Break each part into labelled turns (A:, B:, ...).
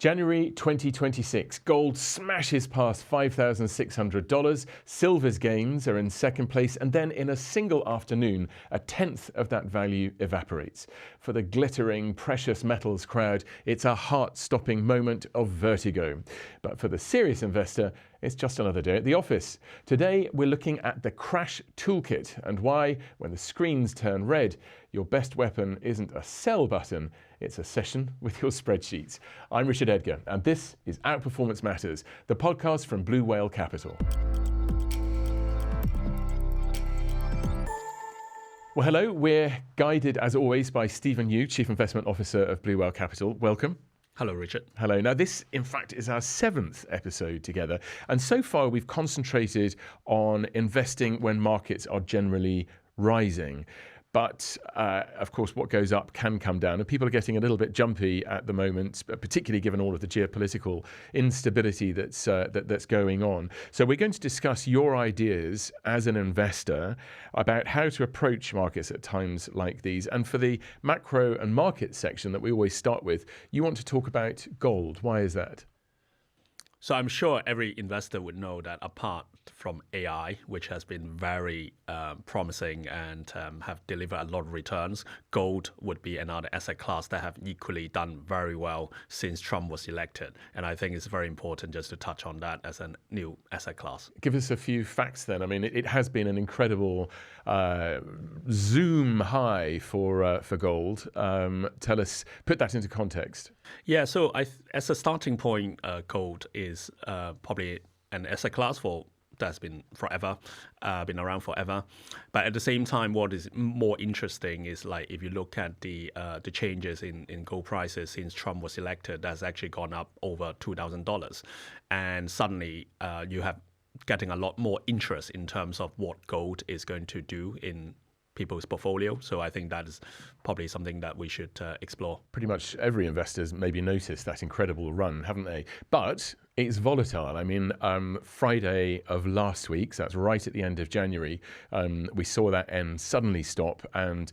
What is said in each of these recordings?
A: January 2026, gold smashes past $5,600, silver's gains are in second place, and then in a single afternoon, a tenth of that value evaporates. For the glittering precious metals crowd, it's a heart-stopping moment of vertigo. But for the serious investor, it's just another day at the office. Today, we're looking at the crash toolkit and why, when the screens turn red, your best weapon isn't a sell button, it's a session with your spreadsheets. I'm Richard Edgar, and this is Outperformance Matters, the podcast from Blue Whale Capital. Well, hello, we're guided as always by Stephen Yu, Chief Investment Officer of Blue Whale Capital. Welcome.
B: Hello, Richard.
A: Hello. Now, this, in fact, is our 7th episode together. And so far, we've concentrated on investing when markets are generally rising. But, of course, what goes up can come down. And people are getting a little bit jumpy at the moment, particularly given all of the geopolitical instability that's going on. So we're going to discuss your ideas as an investor about how to approach markets at times like these. And for the macro and market section that we always start with, you want to talk about gold. Why is that?
B: So I'm sure every investor would know that apart from AI, which has been very promising and have delivered a lot of returns, gold would be another asset class that have equally done very well since Trump was elected. And I think it's very important just to touch on that as a new asset class.
A: Give us a few facts then. I mean, it has been an incredible zoom high for gold. Tell us, put that into context.
B: Yeah, so as a starting point, gold is probably an asset class that's been around forever. But at the same time, what is more interesting is like if you look at the changes in gold prices since Trump was elected, that's actually gone up over $2,000, and suddenly you have getting a lot more interest in terms of what gold is going to do in people's portfolio. So I think that is probably something that we should explore.
A: Pretty much every investor's maybe noticed that incredible run, haven't they? But it's volatile. I mean, Friday of last week, so that's right at the end of January, we saw that end suddenly stop, and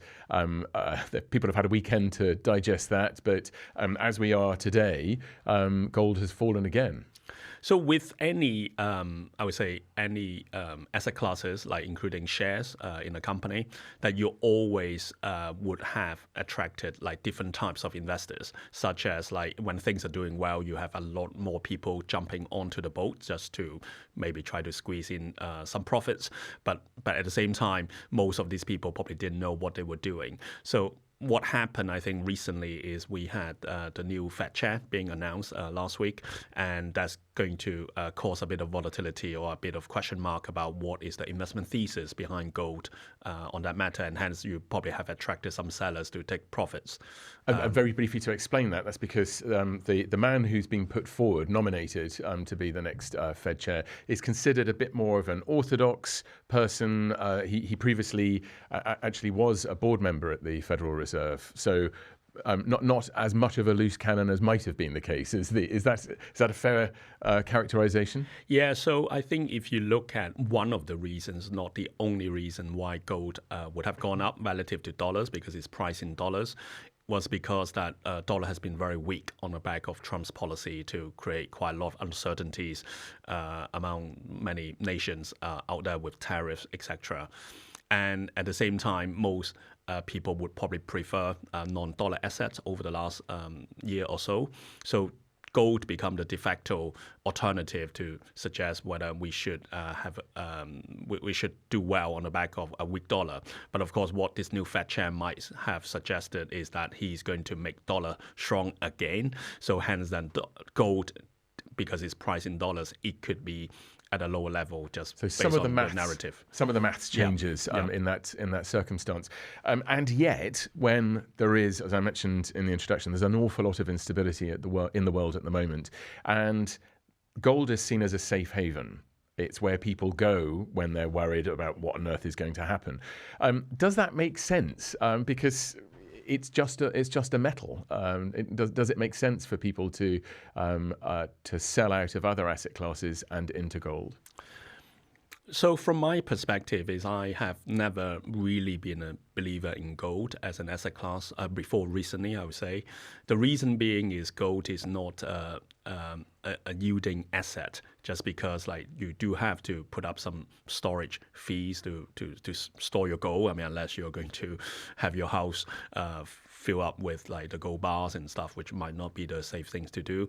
A: people have had a weekend to digest that. But as we are today, gold has fallen again.
B: So with any, I would say, any asset classes, like including shares in a company, that you always would have attracted like different types of investors, such as like when things are doing well, you have a lot more people jumping onto the boat just to maybe try to squeeze in some profits. But at the same time, most of these people probably didn't know what they were doing. So what happened, I think, recently is we had the new Fed chair being announced last week, and that's going to cause a bit of volatility or a bit of question mark about what is the investment thesis behind gold on that matter, and hence you probably have attracted some sellers to take profits.
A: Very briefly to explain that, that's because the man who's been put forward, nominated to be the next Fed chair, is considered a bit more of an orthodox person. He previously actually was a board member at the Federal Reserve. So not as much of a loose cannon as might have been the case. Is that a fair characterization?
B: Yeah, so I think if you look at one of the reasons, not the only reason why gold would have gone up relative to dollars, because it's priced in dollars, was because that dollar has been very weak on the back of Trump's policy to create quite a lot of uncertainties among many nations out there with tariffs, etc. And at the same time, most people would probably prefer non-dollar assets over the last year or so. So gold become the de facto alternative to suggest whether we should we should do well on the back of a weak dollar. But of course, what this new Fed chair might have suggested is that he's going to make dollar strong again. So hence then gold, because it's priced in dollars, it could be at a lower level, just so based on the narrative.
A: Some of the maths changes in that circumstance, and yet when there is, as I mentioned in the introduction, there's an awful lot of instability in the world at the moment, and gold is seen as a safe haven. It's where people go when they're worried about what on earth is going to happen. Does that make sense? Because it's just a metal. Does it make sense for people to sell out of other asset classes and into gold?
B: So from my perspective is I have never really been a believer in gold as an asset class before recently, I would say. The reason being is gold is not a yielding asset just because like you do have to put up some storage fees to store your gold. I mean, unless you're going to have your house fill up with like the gold bars and stuff, which might not be the safe things to do.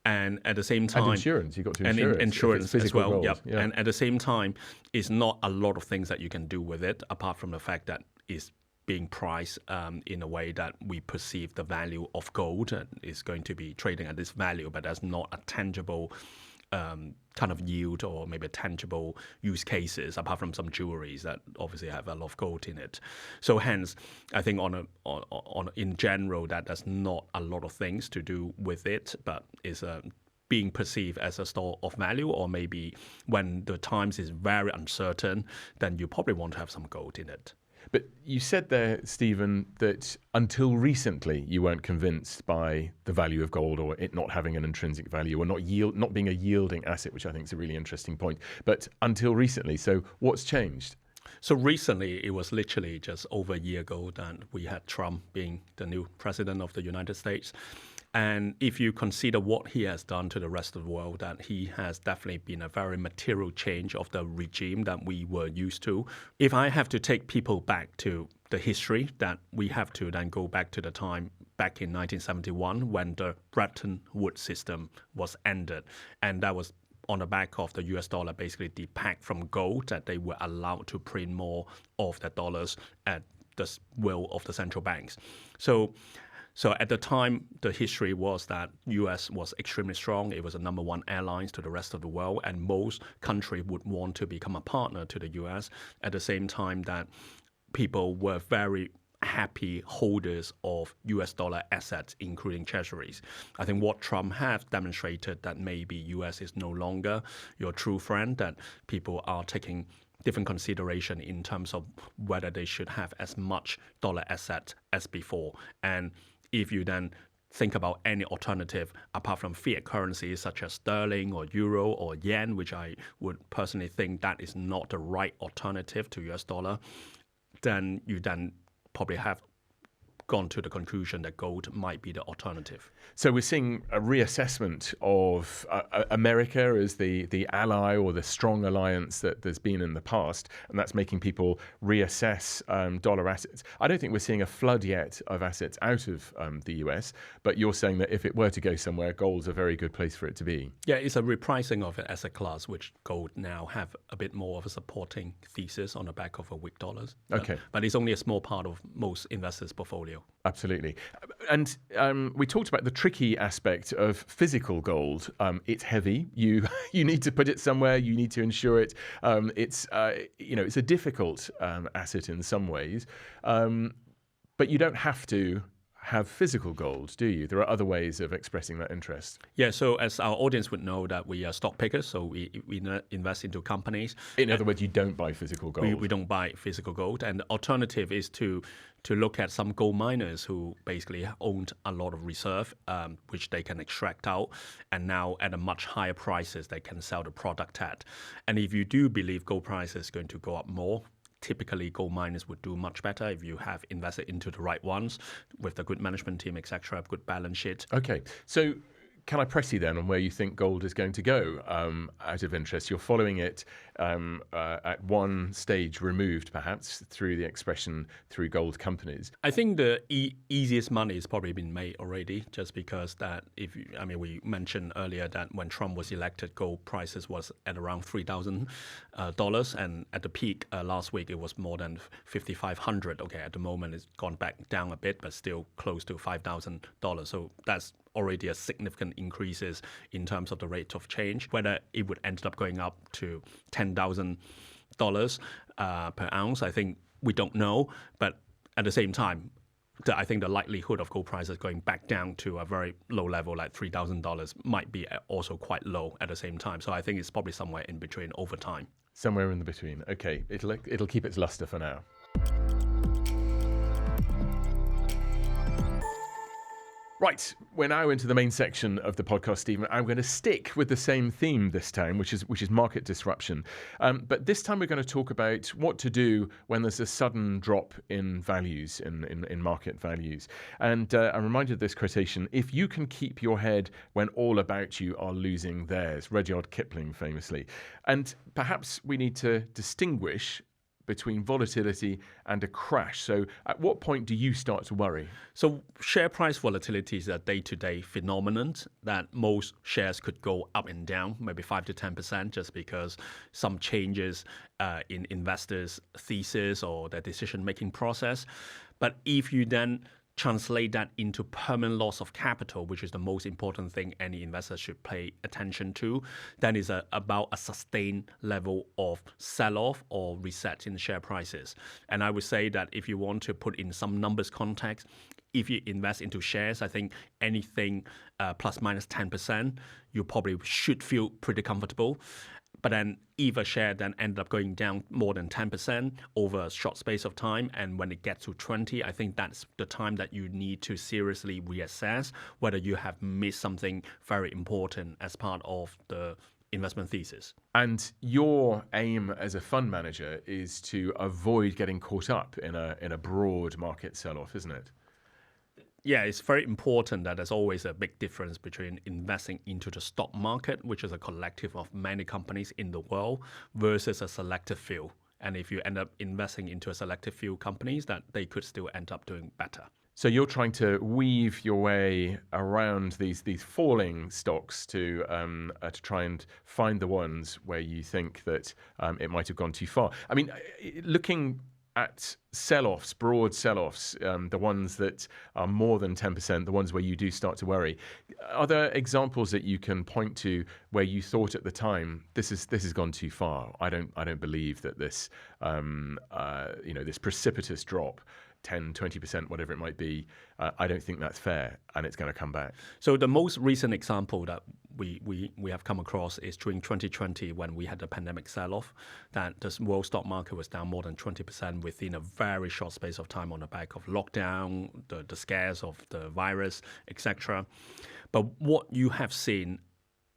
B: And at the same time,
A: and insurance, you've got to insure it.
B: Insurance as well.
A: Gold.
B: Yep.
A: Yeah.
B: And at the same time, it's not a lot of things that you can do with it, apart from the fact that it's being priced in a way that we perceive the value of gold and is going to be trading at this value, but that's not a tangible kind of yield or maybe tangible use cases, apart from some jewelries that obviously have a lot of gold in it. So hence, I think on in general, that there's not a lot of things to do with it, but is being perceived as a store of value, or maybe when the times is very uncertain, then you probably want to have some gold in it.
A: But you said there, Stephen, that until recently you weren't convinced by the value of gold or it not having an intrinsic value or not being a yielding asset, which I think is a really interesting point. But until recently, so what's changed?
B: So recently, it was literally just over a year ago that we had Trump being the new president of the United States. And if you consider what he has done to the rest of the world, that he has definitely been a very material change of the regime that we were used to. If I have to take people back to the history, that we have to then go back to the time back in 1971 when the Bretton Woods system was ended. And that was on the back of the US dollar basically depacked from gold, that they were allowed to print more of the dollars at the will of the central banks. So at the time, the history was that US was extremely strong. It was the number one airlines to the rest of the world, and most countries would want to become a partner to the US. At the same time that people were very happy holders of US dollar assets, including treasuries. I think what Trump has demonstrated that maybe US is no longer your true friend, that people are taking different consideration in terms of whether they should have as much dollar asset as before. And if you then think about any alternative apart from fiat currencies such as sterling or euro or yen, which I would personally think that is not the right alternative to US dollar, then you then probably have gone to the conclusion that gold might be the alternative.
A: So we're seeing a reassessment of America as the ally or the strong alliance that there's been in the past, and that's making people reassess dollar assets. I don't think we're seeing a flood yet of assets out of the US, but you're saying that if it were to go somewhere, gold's a very good place for it to be.
B: Yeah, it's a repricing of an asset class, which gold now have a bit more of a supporting thesis on the back of a weak dollars.
A: Okay.
B: But it's only a small part of most investors' portfolio.
A: Absolutely. And we talked about the tricky aspect of physical gold. It's heavy. You need to put it somewhere. You need to insure it. It's a difficult asset in some ways, but you don't have to have physical gold, do you? There are other ways of expressing that interest.
B: Yeah, so as our audience would know that we are stock pickers, so we invest into companies.
A: In other words, you don't buy physical gold.
B: We don't buy physical gold. And the alternative is to look at some gold miners who basically owned a lot of reserve, which they can extract out, and now at a much higher prices they can sell the product at. And if you do believe gold price is going to go up more, typically gold miners would do much better if you have invested into the right ones with the good management team, etc., good balance sheet.
A: Okay, so can I press you then on where you think gold is going to go out of interest? You're following it at one stage removed, perhaps, through the expression through gold companies.
B: I think the easiest money has probably been made already, just because that we mentioned earlier that when Trump was elected, gold prices was at around $3,000, and at the peak last week it was more than $5,500. Okay, at the moment it's gone back down a bit, but still close to $5,000. So that's already a significant increases in terms of the rate of change. Whether it would end up going up to $10,000 per ounce, I think we don't know. But at the same time, I think the likelihood of gold prices going back down to a very low level, like $3,000, might be also quite low at the same time. So I think it's probably somewhere in between over time.
A: Somewhere in the between. Okay, it'll keep its luster for now. Right, we're now into the main section of the podcast, Stephen. I'm going to stick with the same theme this time, which is market disruption. But this time we're going to talk about what to do when there's a sudden drop in values, in market values. And I'm reminded of this quotation: "If you can keep your head when all about you are losing theirs," Rudyard Kipling famously. And perhaps we need to distinguish between volatility and a crash. So at what point do you start to worry?
B: So share price volatility is a day-to-day phenomenon that most shares could go up and down, maybe 5 to 10%, just because some changes in investors' thesis or their decision-making process. But if you then translate that into permanent loss of capital, which is the most important thing any investor should pay attention to, then is about a sustained level of sell-off or reset in share prices. And I would say that if you want to put in some numbers context, if you invest into shares, I think anything plus minus 10%, you probably should feel pretty comfortable. But then if a share then ended up going down more than 10% over a short space of time, and when it gets to 20, I think that's the time that you need to seriously reassess whether you have missed something very important as part of the investment thesis.
A: And your aim as a fund manager is to avoid getting caught up in a broad market sell-off, isn't it?
B: Yeah, it's very important that there's always a big difference between investing into the stock market, which is a collective of many companies in the world, versus a selective few. And if you end up investing into a selective few companies, that they could still end up doing better.
A: So you're trying to weave your way around these falling stocks to try and find the ones where you think that it might have gone too far. I mean, looking at sell-offs, broad sell-offs, the ones that are more than 10%, the ones where you do start to worry. Are there examples that you can point to where you thought at the time, this has gone too far? I don't believe that this this precipitous drop, 10, 20%, whatever it might be, I don't think that's fair, and it's going to come back.
B: So the most recent example that we have come across is during 2020 when we had the pandemic sell-off, that the world stock market was down more than 20% within a very short space of time on the back of lockdown, the scares of the virus, etc. But what you have seen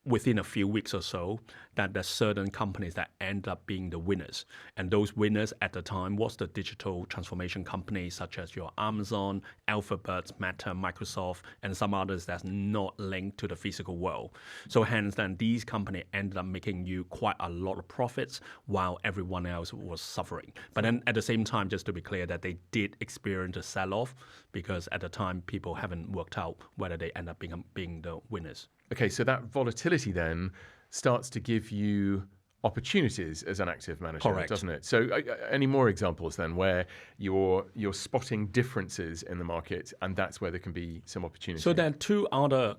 B: within a few weeks or so, that there's certain companies that end up being the winners. And those winners at the time was the digital transformation companies such as your Amazon, Alphabet, Meta, Microsoft, and some others that's not linked to the physical world. So hence then these companies ended up making you quite a lot of profits while everyone else was suffering. But then at the same time, just to be clear, that they did experience a sell-off because at the time people haven't worked out whether they end up being the winners.
A: Okay, so that volatility then starts to give you opportunities as an active manager,
B: Correct.
A: Doesn't it? So any more examples then where you're spotting differences in the market, and that's where there can be some opportunity?
B: So there are two other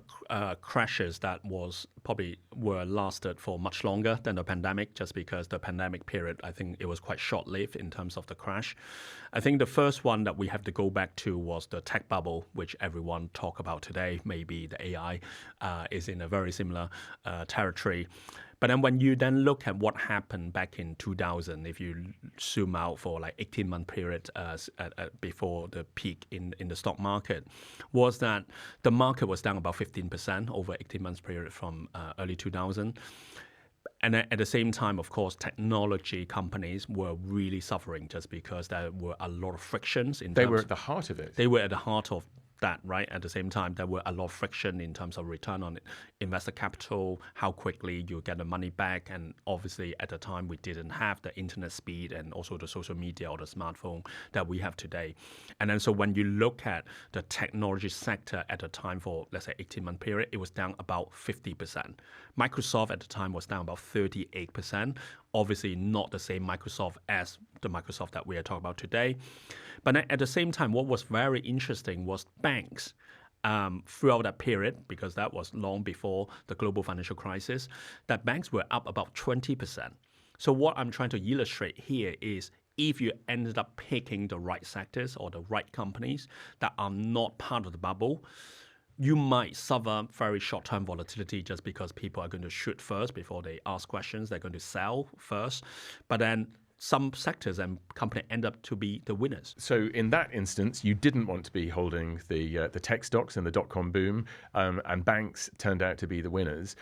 B: crashes that were lasted for much longer than the pandemic, just because the pandemic period, I think it was quite short-lived in terms of the crash. I think the first one that we have to go back to was the tech bubble, which everyone talk about today. Maybe the AI is in a very similar territory. But then when you then look at what happened back in 2000, if you zoom out for like 18-month period before the peak in the stock market, was that the market was down about 15% over 18 months period from early 2000. And at the same time, of course, technology companies were really suffering just because there were a lot of frictions.
A: They were at the heart of it.
B: They were at the heart of that, right? At the same time, there were a lot of friction in terms of return on investor capital, how quickly you get the money back. And obviously, at the time, we didn't have the internet speed and also the social media or the smartphone that we have today. And then so when you look at the technology sector at the time for, let's say, 18-month period, it was down about 50%. Microsoft at the time was down about 38%. Obviously, not the same Microsoft as the Microsoft that we are talking about today. But at the same time, what was very interesting was banks throughout that period, because that was long before the global financial crisis, that banks were up about 20%. So what I'm trying to illustrate here is if you ended up picking the right sectors or the right companies that are not part of the bubble, you might suffer very short-term volatility just because people are going to shoot first before they ask questions. They're going to sell first. But then some sectors and companies end up to be the winners.
A: So in that instance, you didn't want to be holding the tech stocks and the dot-com boom, and banks turned out to be the winners.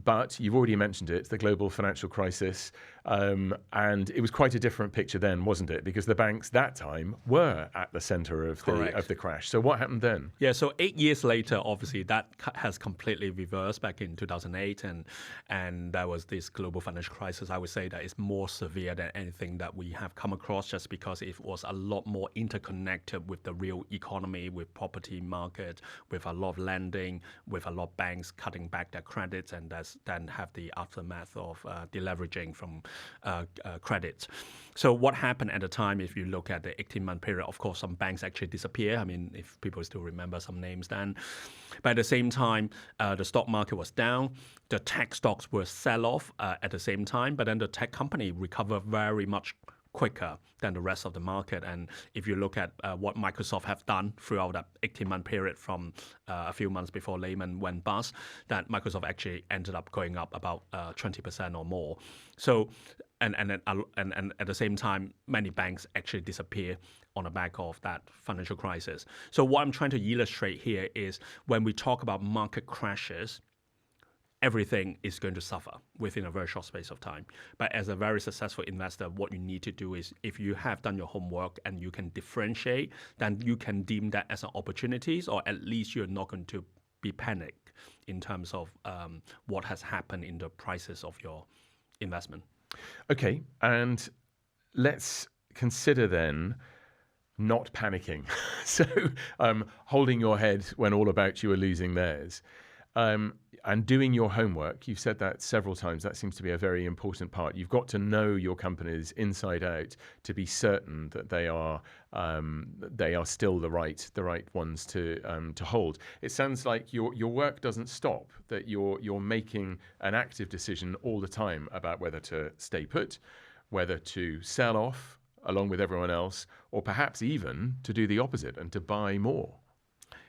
A: But you've already mentioned it, the global financial crisis, and it was quite a different picture then, wasn't it? Because the banks that time were at the center of the crash. So what happened then?
B: Yeah, so 8 years later, obviously that has completely reversed back in 2008, and there was this global financial crisis. I would say that is more severe than anything that we have come across, just because it was a lot more interconnected with the real economy, with property market, with a lot of lending, with a lot of banks cutting back their credits, and then have the aftermath of deleveraging from credits. So what happened at the time, if you look at the 18-month period, of course, some banks actually disappear. I mean, if people still remember some names then. But at the same time, the stock market was down. The tech stocks were sell off at the same time, but then the tech company recovered very much quicker than the rest of the market. And if you look at what Microsoft have done throughout that 18-month period from a few months before Lehman went bust, that Microsoft actually ended up going up about 20% or more. So, and at the same time, many banks actually disappear on the back of that financial crisis. So what I'm trying to illustrate here is when we talk about market crashes, everything is going to suffer within a very short space of time. But as a very successful investor, what you need to do is, if you have done your homework and you can differentiate, then you can deem that as an opportunity, or at least you're not going to be panicked in terms of what has happened in the prices of your investment.
A: Okay, and let's consider then not panicking. So holding your head when all about you are losing theirs. And doing your homework. You've said that several times. That seems to be a very important part. You've got to know your companies inside out to be certain that they are still the right ones to hold. It sounds like your work doesn't stop. That you're making an active decision all the time about whether to stay put, whether to sell off along with everyone else, or perhaps even to do the opposite and to buy more.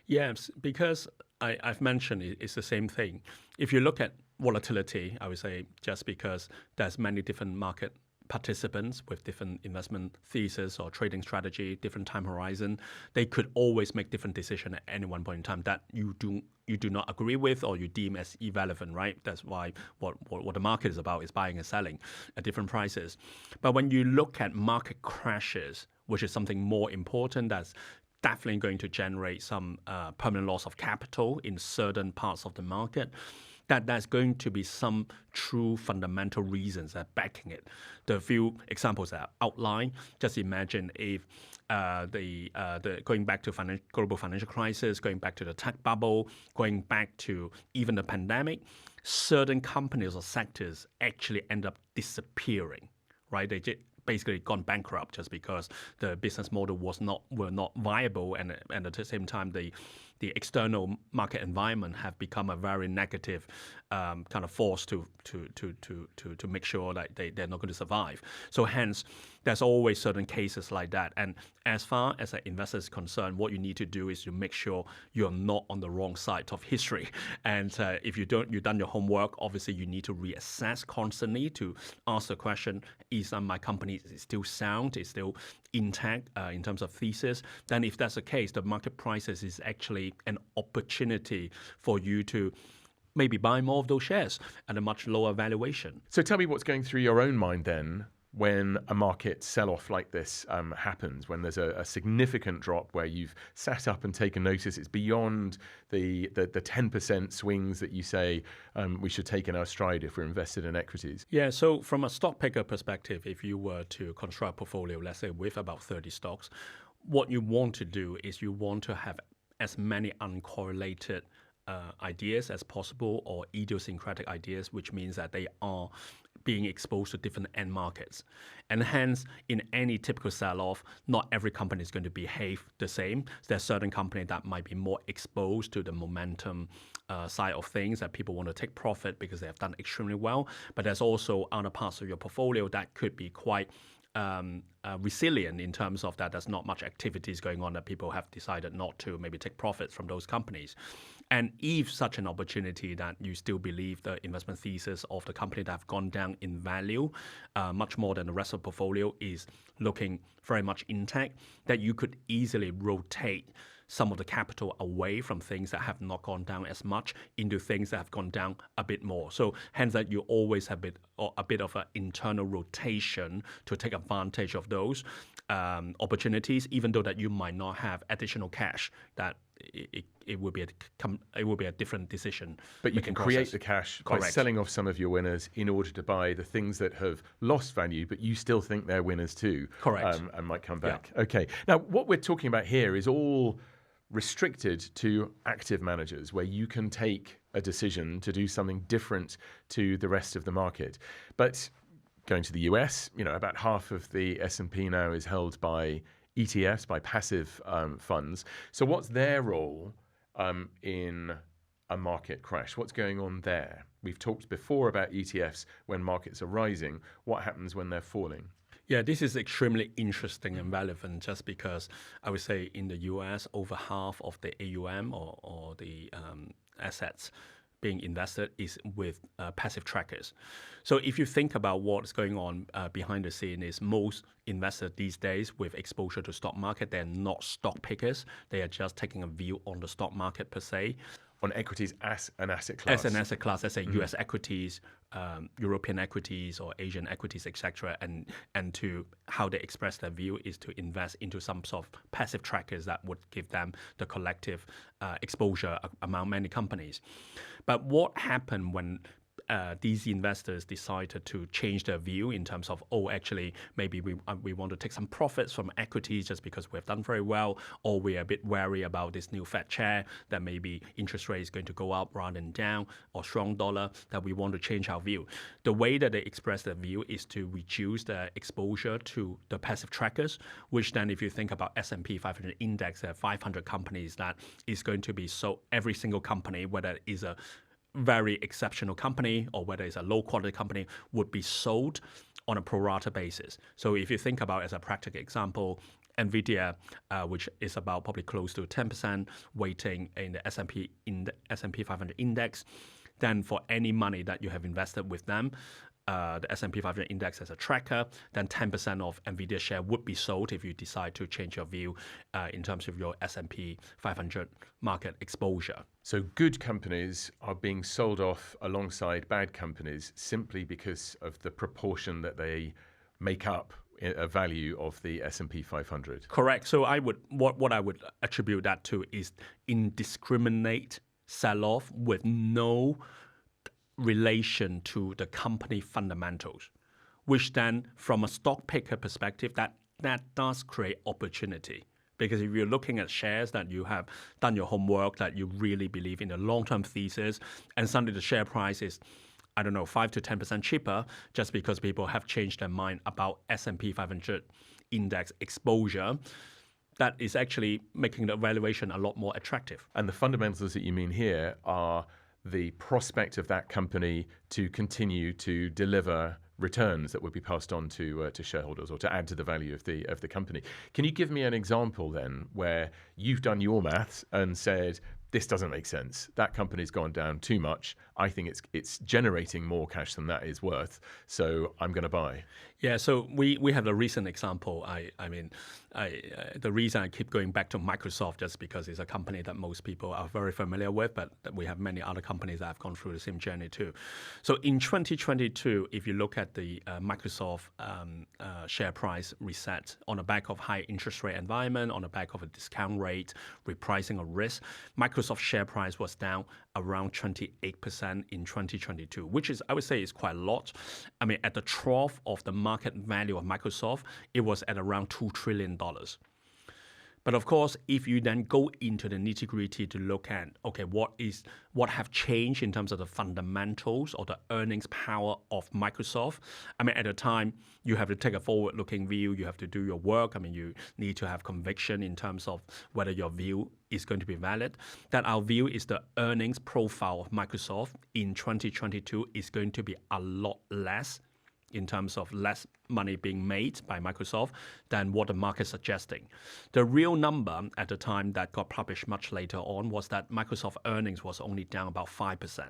B: Yes, because I've mentioned it's the same thing. If you look at volatility, I would say just because there's many different market participants with different investment thesis or trading strategy, different time horizon, they could always make different decisions at any one point in time that you do not agree with or you deem as irrelevant, right? That's why what the market is about is buying and selling at different prices. But when you look at market crashes, which is something more important, that's definitely going to generate some permanent loss of capital in certain parts of the market, there's going to be some true fundamental reasons that backing it. The few examples that I outlined, just imagine if the going back to global financial crisis, going back to the tech bubble, going back to even the pandemic, certain companies or sectors actually end up disappearing, right? They basically gone bankrupt just because the business model were not viable, and at the same time the external market environment have become a very negative kind of force to make sure that they're not going to survive. So hence, there's always certain cases like that. And as far as an investor is concerned, what you need to do is to make sure you're not on the wrong side of history. And if you've done your homework, obviously you need to reassess constantly to ask the question: is my company still sound? Is still intact in terms of thesis? Then if that's the case, the market prices is actually an opportunity for you to maybe buy more of those shares at a much lower valuation.
A: So tell me what's going through your own mind then when a market sell-off like this happens, when there's a significant drop where you've sat up and taken notice. It's beyond the 10% swings that you say we should take in our stride if we're invested in equities.
B: Yeah, so from a stock picker perspective, if you were to construct a portfolio, let's say with about 30 stocks, what you want to do is you want to have as many uncorrelated ideas as possible, or idiosyncratic ideas, which means that they are being exposed to different end markets. And hence, in any typical sell-off, not every company is going to behave the same. There's certain companies that might be more exposed to the momentum side of things, that people want to take profit because they have done extremely well. But there's also other parts of your portfolio that could be quite resilient in terms of that there's not much activities going on, that people have decided not to maybe take profits from those companies. And if such an opportunity that you still believe the investment thesis of the company that have gone down in value much more than the rest of the portfolio is looking very much intact, that you could easily rotate some of the capital away from things that have not gone down as much into things that have gone down a bit more. So hence that you always have a bit of an internal rotation to take advantage of those opportunities, even though that you might not have additional cash. That it would be a different decision.
A: But you can create the cash by selling off some of your winners in order to buy the things that have lost value, but you still think they're winners too.
B: Correct.
A: And might come back.
B: Yeah.
A: Okay. Now, what we're talking about here is all restricted to active managers, where you can take a decision to do something different to the rest of the market. But going to the US, about half of the S&P now is held by ETFs, by passive funds. So what's their role in a market crash? What's going on there? We've talked before about ETFs when markets are rising. What happens when they're falling?
B: Yeah, this is extremely interesting and relevant just because I would say in the US, over half of the AUM or the assets being invested is with passive trackers. So if you think about what's going on behind the scene, is most investors these days with exposure to stock market, they're not stock pickers. They are just taking a view on the stock market per se.
A: On equities as an asset class.
B: As an asset class, let's say US equities, European equities or Asian equities, etc. And to how they express their view is to invest into some sort of passive trackers that would give them the collective exposure among many companies. But what happened when these investors decided to change their view in terms of, actually, maybe we want to take some profits from equities just because we've done very well, or we're a bit wary about this new Fed chair, that maybe interest rate is going to go up rather than down, or strong dollar, that we want to change our view. The way that they express their view is to reduce their exposure to the passive trackers, which then if you think about S&P 500 index, there are 500 companies that is going to be sold. Every single company, whether it is a very exceptional company or whether it's a low quality company, would be sold on a pro rata basis. So if you think about, as a practical example, NVIDIA, which is about probably close to 10% weighting in the S&P 500 index, then for any money that you have invested with them, the S&P 500 index as a tracker, then 10% of NVIDIA share would be sold if you decide to change your view in terms of your S&P 500 market exposure.
A: So good companies are being sold off alongside bad companies simply because of the proportion that they make up a value of the S&P 500.
B: Correct. So what I would attribute that to is indiscriminate sell-off with no relation to the company fundamentals, which then from a stock picker perspective, that does create opportunity. Because if you're looking at shares that you have done your homework, that you really believe in the long-term thesis, and suddenly the share price is, 5 to 10% cheaper just because people have changed their mind about S&P 500 index exposure, that is actually making the valuation a lot more attractive.
A: And the fundamentals that you mean here are the prospect of that company to continue to deliver returns that would be passed on to shareholders, or to add to the value of the company. Can you give me an example then where you've done your maths and said, this doesn't make sense, that company's gone down too much, I think it's generating more cash than that is worth, so I'm going to buy?
B: Yeah, so we have a recent example. The reason I keep going back to Microsoft just because it's a company that most people are very familiar with, but we have many other companies that have gone through the same journey too. So in 2022, if you look at the Microsoft share price reset on the back of high interest rate environment, on the back of a discount rate, repricing of risk, Microsoft share price was down around 28% in 2022, which is, I would say, is quite a lot. At the trough of the market value of Microsoft, it was at around $2 trillion. But of course, if you then go into the nitty-gritty to look at, what have changed in terms of the fundamentals or the earnings power of Microsoft? At the time, you have to take a forward-looking view. You have to do your work. You need to have conviction in terms of whether your view is going to be valid. That our view is the earnings profile of Microsoft in 2022 is going to be a lot less in terms of less money being made by Microsoft than what the market is suggesting. The real number at the time that got published much later on was that Microsoft earnings was only down about 5%.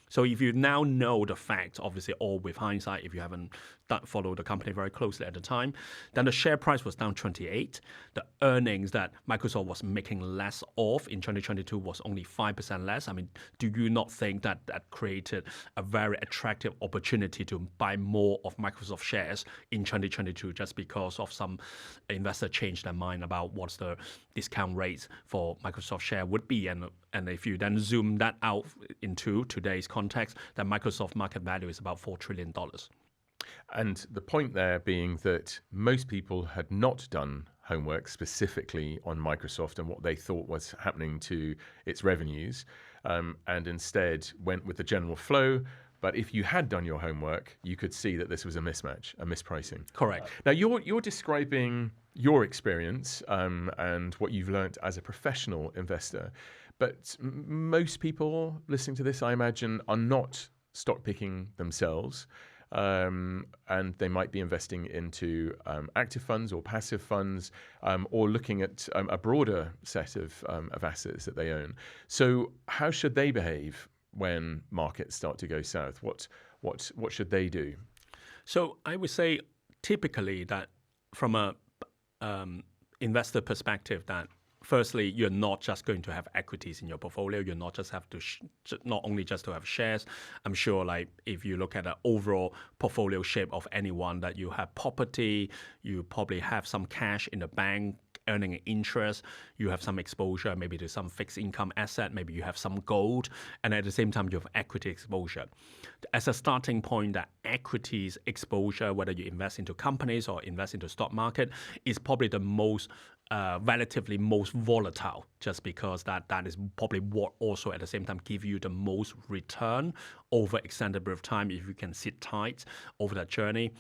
B: So if you now know the fact, obviously all with hindsight, if you haven't followed the company very closely at the time, then the share price was down 28. The earnings that Microsoft was making less of in 2022 was only 5% less. I mean, do you not think that that created a very attractive opportunity to buy more of Microsoft shares in 2022 just because of some investor changed their mind about what's the discount rates for Microsoft share would be? And if you then zoom that out into today's context, then Microsoft market value is about $4 trillion.
A: And the point there being that most people had not done homework specifically on Microsoft and what they thought was happening to its revenues, and instead went with the general flow. But if you had done your homework, you could see that this was a mismatch, a mispricing.
B: Correct.
A: Now, you're describing your experience and what you've learned as a professional investor. But most people listening to this, I imagine, are not stock picking themselves. And they might be investing into active funds or passive funds, or looking at a broader set of assets that they own. So how should they behave when markets start to go south? What should they do?
B: So I would say typically that from a investor perspective, that firstly, you're not just going to have equities in your portfolio. You're not just have to not only just to have shares. I'm sure, like if you look at the overall portfolio shape of anyone, that you have property, you probably have some cash in the bank earning interest, you have some exposure maybe to some fixed income asset, maybe you have some gold, and at the same time you have equity exposure. As a starting point, that equities exposure, whether you invest into companies or invest into stock market, is probably the most relatively most volatile, just because that is probably what also at the same time give you the most return over extended period of time if you can sit tight over that journey.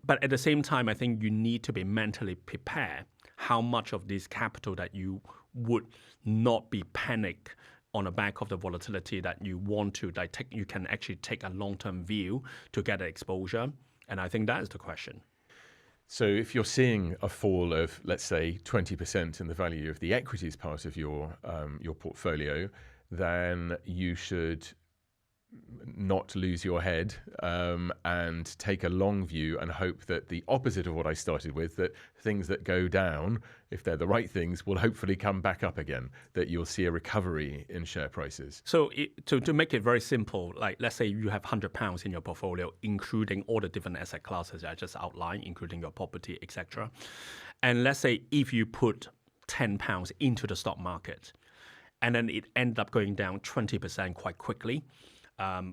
B: But at the same time, I think you need to be mentally prepared how much of this capital that you would not be panic on the back of the volatility that you want to you can actually take a long-term view to get exposure. And I think that is the question.
A: So if you're seeing a fall of, let's say, 20% in the value of the equities part of your portfolio, then you should not lose your head and take a long view and hope that the opposite of what I started with, that things that go down, if they're the right things, will hopefully come back up again, that you'll see a recovery in share prices.
B: So to make it very simple, like let's say you have £100 in your portfolio, including all the different asset classes I just outlined, including your property, etc. And let's say if you put £10 into the stock market, and then it ended up going down 20% quite quickly,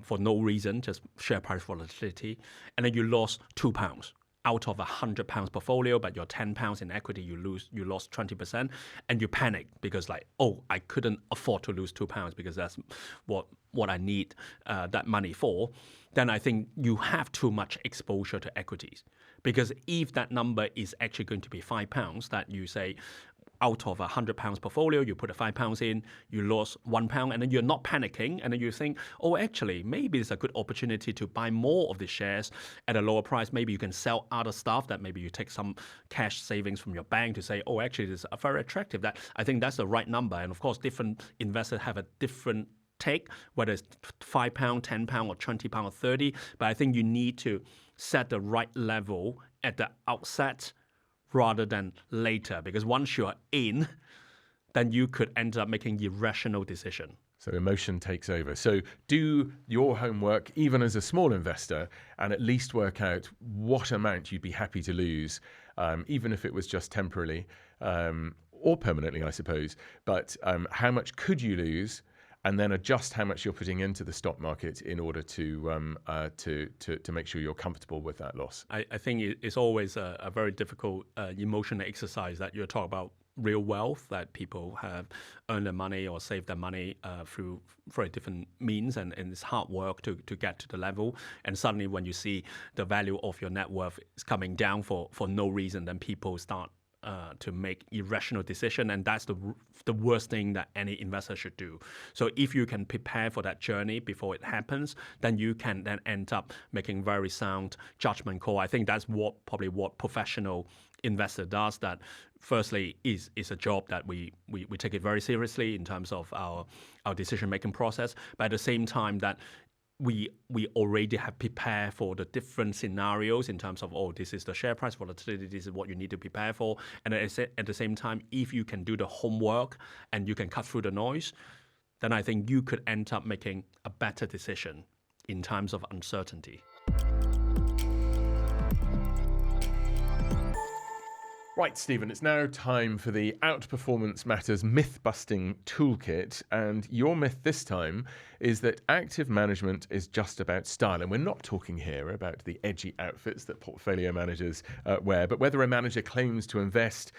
B: for no reason, just share price volatility, and then you lost £2 out of £100 portfolio, but your £10 in equity, you lost 20%, and you panic because like, oh, I couldn't afford to lose £2 because that's what I need that money for. Then I think you have too much exposure to equities, because if that number is actually going to be £5, that you say, out of £100 portfolio, you put £5 in, you lost £1, and then you're not panicking, and then you think, oh, actually, maybe it's a good opportunity to buy more of the shares at a lower price. Maybe you can sell other stuff, that maybe you take some cash savings from your bank to say, oh, actually, this is very attractive. That I think that's the right number. And of course, different investors have a different take, whether it's £5, £10, or £20, or £30. But I think you need to set the right level at the outset rather than later, because once you're in, then you could end up making irrational decision.
A: So emotion takes over. So do your homework, even as a small investor, and at least work out what amount you'd be happy to lose, even if it was just temporarily or permanently, I suppose. But how much could you lose? And then adjust how much you're putting into the stock market in order to make sure you're comfortable with that loss.
B: I think it's always a very difficult emotional exercise that you're talking about real wealth, that people have earned their money or saved their money through very different means, and it's hard work to get to the level. And suddenly when you see the value of your net worth is coming down for no reason, then people start to make irrational decision, and that's the worst thing that any investor should do. So if you can prepare for that journey before it happens, then you can then end up making very sound judgment call. I think that's probably what professional investor does. That firstly is a job that we take it very seriously in terms of our decision making process, but at the same time that we already have prepared for the different scenarios in terms of, this is the share price volatility, this is what you need to prepare for. And at the same time, if you can do the homework and you can cut through the noise, then I think you could end up making a better decision in times of uncertainty.
A: Right, Stephen, it's now time for the Outperformance Matters myth-busting toolkit. And your myth this time is that active management is just about style. And we're not talking here about the edgy outfits that portfolio managers wear, but whether a manager claims to invest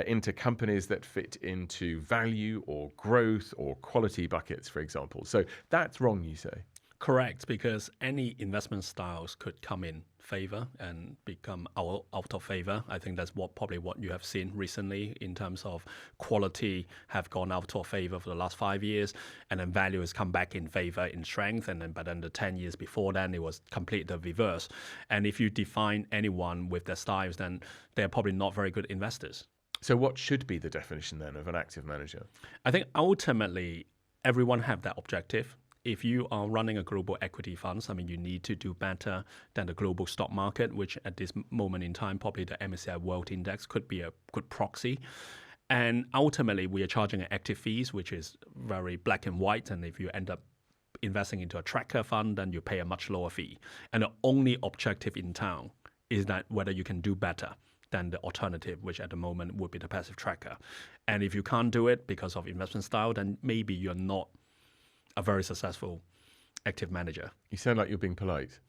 A: into companies that fit into value or growth or quality buckets, for example. So that's wrong, you say?
B: Correct, because any investment styles could come in favor and become out of favor. I think that's probably what you have seen recently in terms of quality have gone out of favor for the last 5 years, and then value has come back in favor in strength. But then the 10 years before then, it was completely the reverse. And if you define anyone with their styles, then they're probably not very good investors.
A: So what should be the definition then of an active manager?
B: I think ultimately everyone have that objective. If you are running a global equity fund, you need to do better than the global stock market, which at this moment in time, probably the MSCI World Index could be a good proxy. And ultimately, we are charging an active fees, which is very black and white. And if you end up investing into a tracker fund, then you pay a much lower fee. And the only objective in town is that whether you can do better than the alternative, which at the moment would be the passive tracker. And if you can't do it because of investment style, then maybe you're not a very successful active manager.
A: You sound like you're being polite.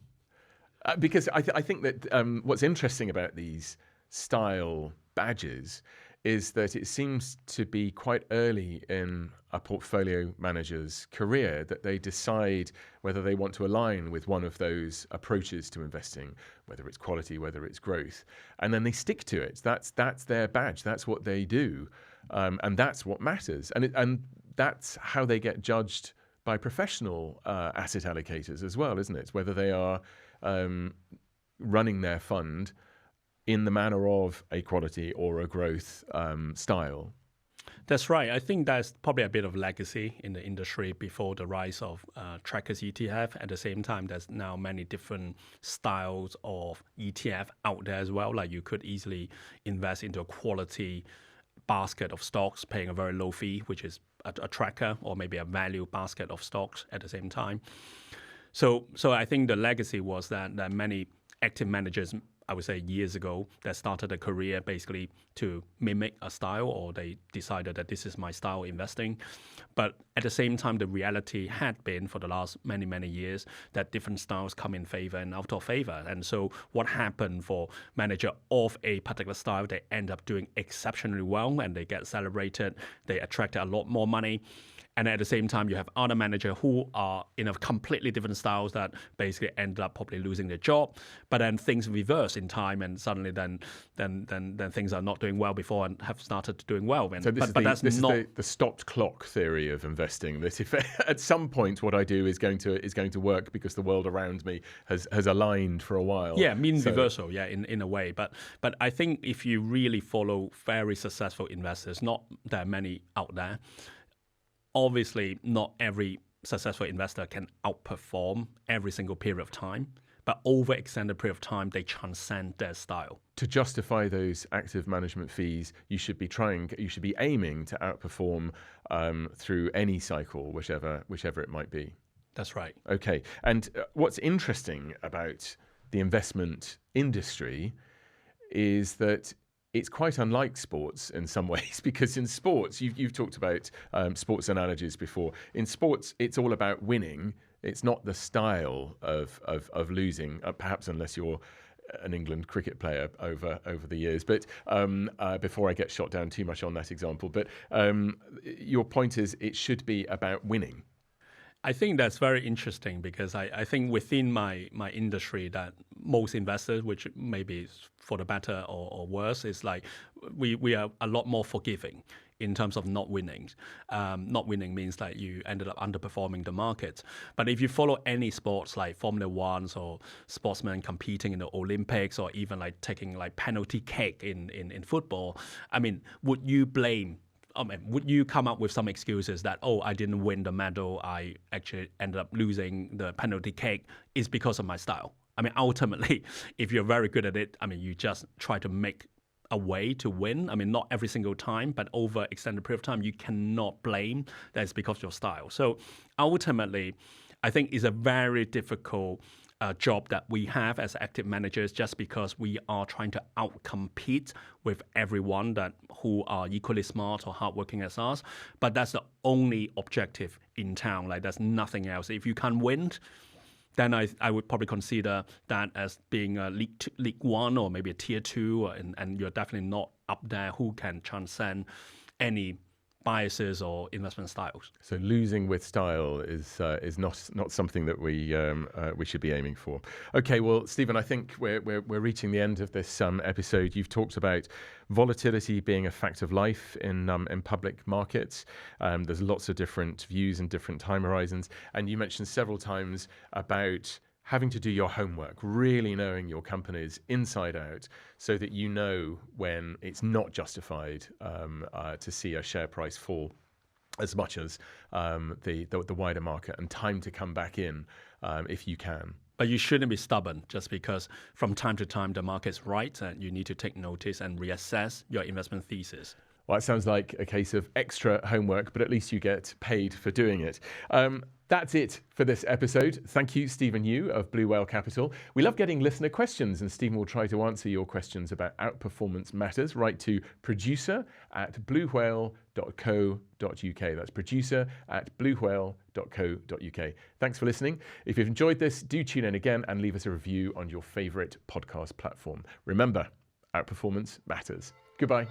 A: Because I think that what's interesting about these style badges is that it seems to be quite early in a portfolio manager's career that they decide whether they want to align with one of those approaches to investing, whether it's quality, whether it's growth, and then they stick to it. That's their badge. That's what they do, and that's what matters. And that's how they get judged by professional asset allocators as well, isn't it? Whether they are running their fund in the manner of a quality or a growth style.
B: That's right. I think that's probably a bit of legacy in the industry before the rise of trackers ETF. At the same time, there's now many different styles of ETF out there as well. Like you could easily invest into a quality basket of stocks paying a very low fee, which is a tracker, or maybe a value basket of stocks at the same time. So I think the legacy was that many active managers, I would say years ago, that started a career basically to mimic a style, or they decided that this is my style investing. But at the same time, the reality had been for the last many, many years that different styles come in favor and out of favor. And so what happened for manager of a particular style, they end up doing exceptionally well and they get celebrated. They attract a lot more money. And at the same time, you have other managers who are in a completely different styles that basically end up probably losing their job. But then things reverse in time, and suddenly then things are not doing well before and have started doing well. And,
A: so this is the stopped clock theory of investing. That if at some point what I do is going to work because the world around me has aligned for a while.
B: Yeah, reversal. Yeah, in a way. But I think if you really follow very successful investors, not that many out there. Obviously, not every successful investor can outperform every single period of time, but over extended period of time, they transcend their style.
A: To justify those active management fees, you should be aiming to outperform through any cycle, whichever it might be.
B: That's right.
A: Okay. And what's interesting about the investment industry is that it's quite unlike sports in some ways, because in sports, you've talked about sports analogies before. In sports, it's all about winning. It's not the style of losing, perhaps unless you're an England cricket player over the years. But before I get shot down too much on that example, but your point is it should be about winning.
B: I think that's very interesting, because I think within my industry that most investors, which maybe is for the better or worse, is like we are a lot more forgiving in terms of not winning. Not winning means that you ended up underperforming the market. But if you follow any sports like Formula One or sportsmen competing in the Olympics, or even like taking like penalty kick in football, I mean, would you come up with some excuses that, oh, I didn't win the medal, I actually ended up losing the penalty kick, is because of my style? I mean, ultimately, if you're very good at it, I mean, you just try to make a way to win. I mean, not every single time, but over extended period of time, you cannot blame that it's because of your style. So ultimately, I think it's a very difficult job that we have as active managers, just because we are trying to outcompete with everyone who are equally smart or hardworking as us. But that's the only objective in town. Like, there's nothing else. If you can't win, then I would probably consider that as being a League One or maybe a Tier 2, and you're definitely not up there who can transcend any biases or investment styles.
A: So losing with style is not something that we should be aiming for. Okay, well, Stephen, I think we're reaching the end of this episode. You've talked about volatility being a fact of life in public markets. There's lots of different views and different time horizons, and you mentioned several times about having to do your homework, really knowing your companies inside out, so that you know when it's not justified to see a share price fall as much as the wider market, and time to come back in if you can.
B: But you shouldn't be stubborn just because from time to time the market's right, and you need to take notice and reassess your investment thesis.
A: Well, it sounds like a case of extra homework, but at least you get paid for doing it. That's it for this episode. Thank you, Stephen Yu of Blue Whale Capital. We love getting listener questions, and Stephen will try to answer your questions about Outperformance Matters. Write to producer@bluewhale.co.uk. That's producer@bluewhale.co.uk. Thanks for listening. If you've enjoyed this, do tune in again and leave us a review on your favourite podcast platform. Remember, Outperformance Matters. Goodbye.